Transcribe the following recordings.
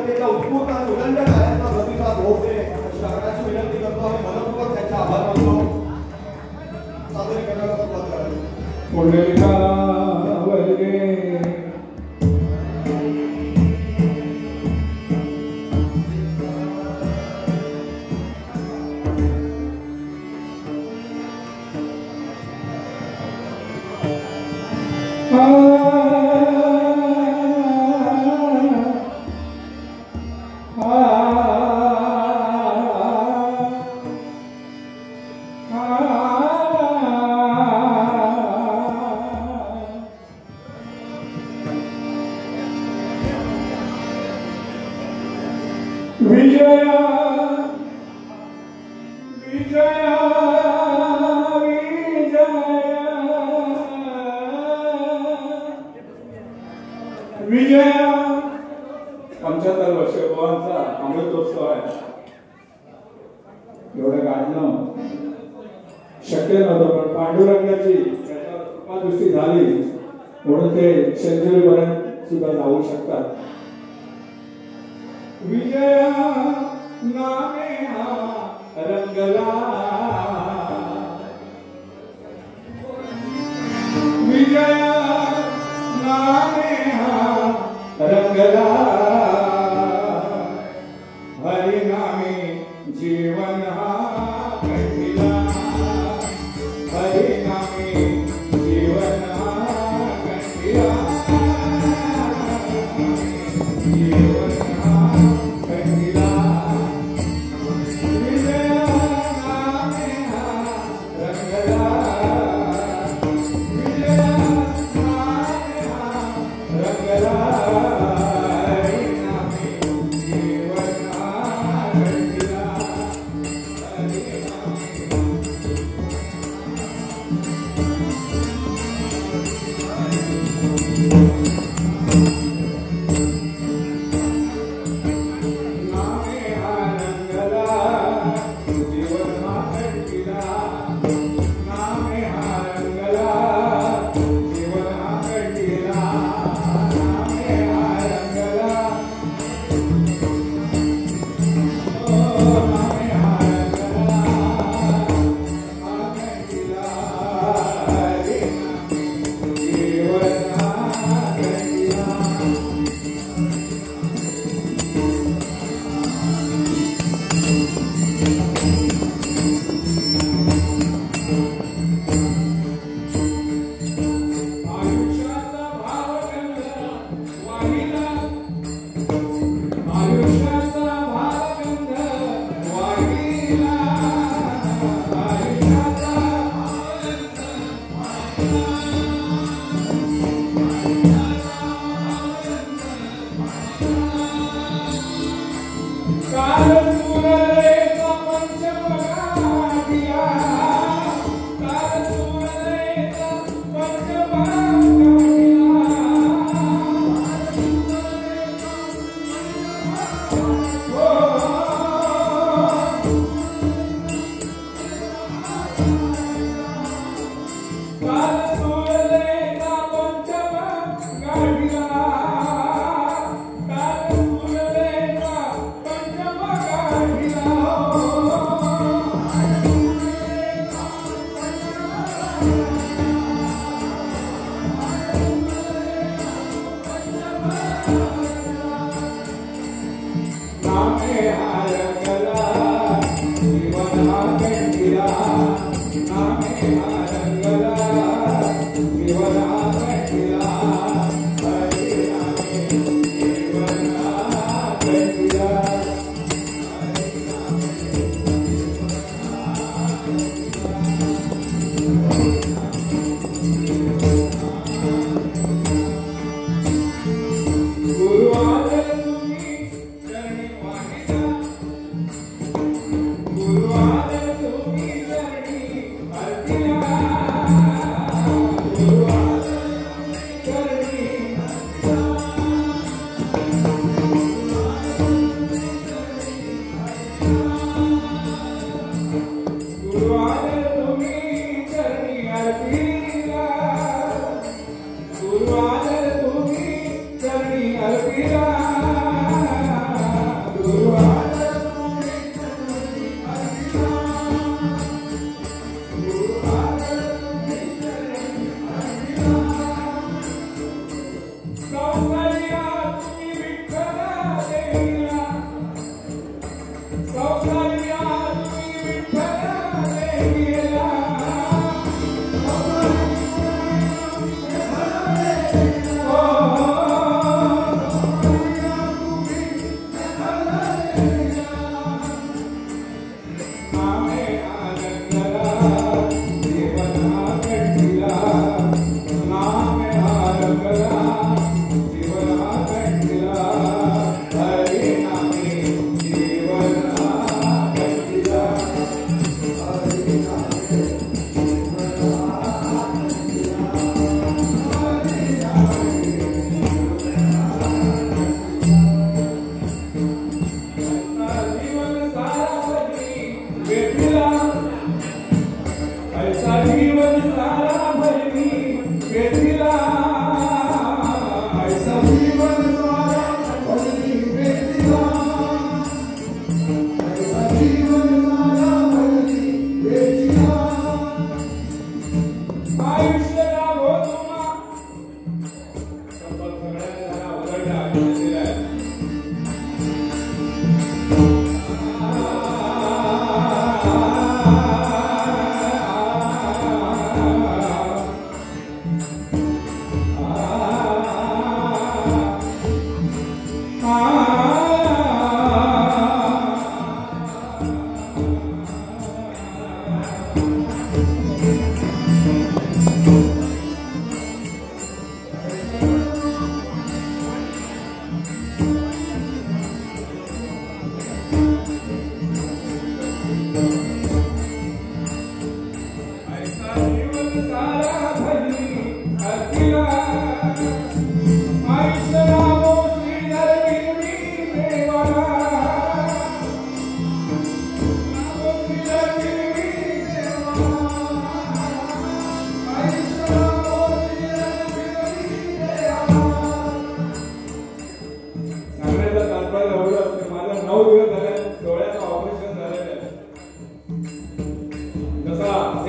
जनतेचा उत्स्फूर्त आणि उदंड कार्याचा प्रतिसाद होत आहे अशी आग्रहाची विनंती करतो आणि मनपूर्वक त्यांचे आभार मानतो. सादरीकरणाला सुरुवात करावी. शक्य नव्हतं, पण पांडुरंगाची कृपादृष्टी झाली म्हणून ते सेंचुरीपर्यंत सुद्धा जाऊ शकतात. विजया नामे हा रंगला, विजया नामे हा रंगला, हरिनामे जीवन हा घडविला, हरिनामे जीवन हा घडविला, जीवन हा घडविला, विजया नामे हा रंगला, विजया नामे हा रंगला, हरिनामे जीवन हा घडविला,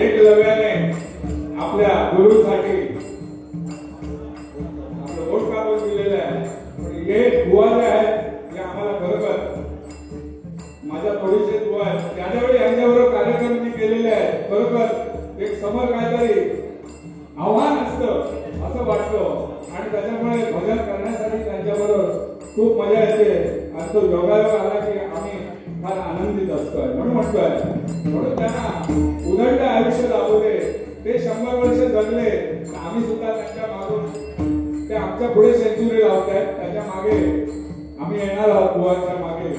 एकलव्याने आपल्या गुरुसाठी आपलं बोट कापून दिलेलं आहे. पण हे दुवा जे आहे हे आम्हाला खरोखर माझ्या थोडीशी दुवा आहे. त्याच्यावेळी यांच्याबरोबर कार्यक्रम मी केलेले आहे. खरोखर एक समोर काहीतरी आव्हान असतं असं वाटतं आणि त्याच्यामुळे भजन करण्यासाठी त्यांच्याबरोबर खूप मजा येते आणि तो योगायोग आला की आम्ही फार आनंदित असतोय. म्हणून म्हणतोय म्हणून त्यांना उदंड आयुष्य लाभू दे. ते 100 वर्ष जगले आम्ही सुद्धा त्यांच्या मागून ते आमच्या पुढे सेंचुरी लावतायत. त्याच्या मागे आम्ही येणार आहोत. बुवांच्या मागे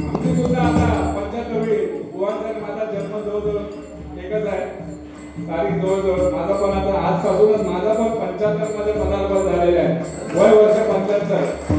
आमची सुद्धा आता 75वी बुवांचा माझा जन्म जवळजवळ एकच आहे. तारीख जवळजवळ माझा पण आता आजपासूनच माझा पण 75 मध्ये पदार्पण झालेला आहे. वय वर्ष 75.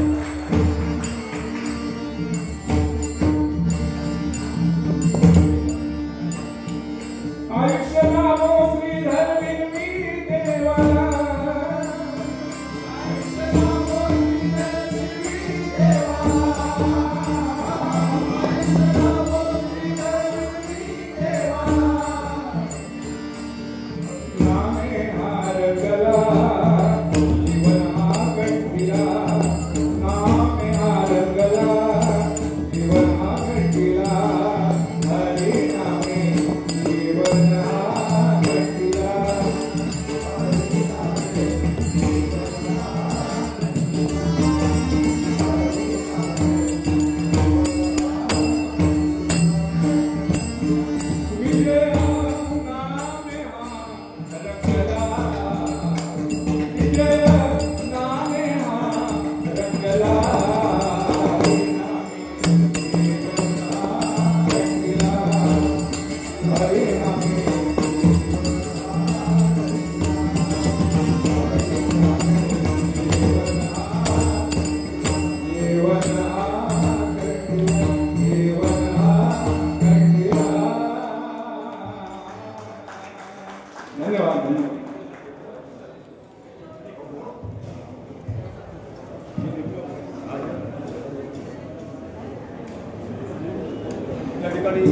या ठिकाणी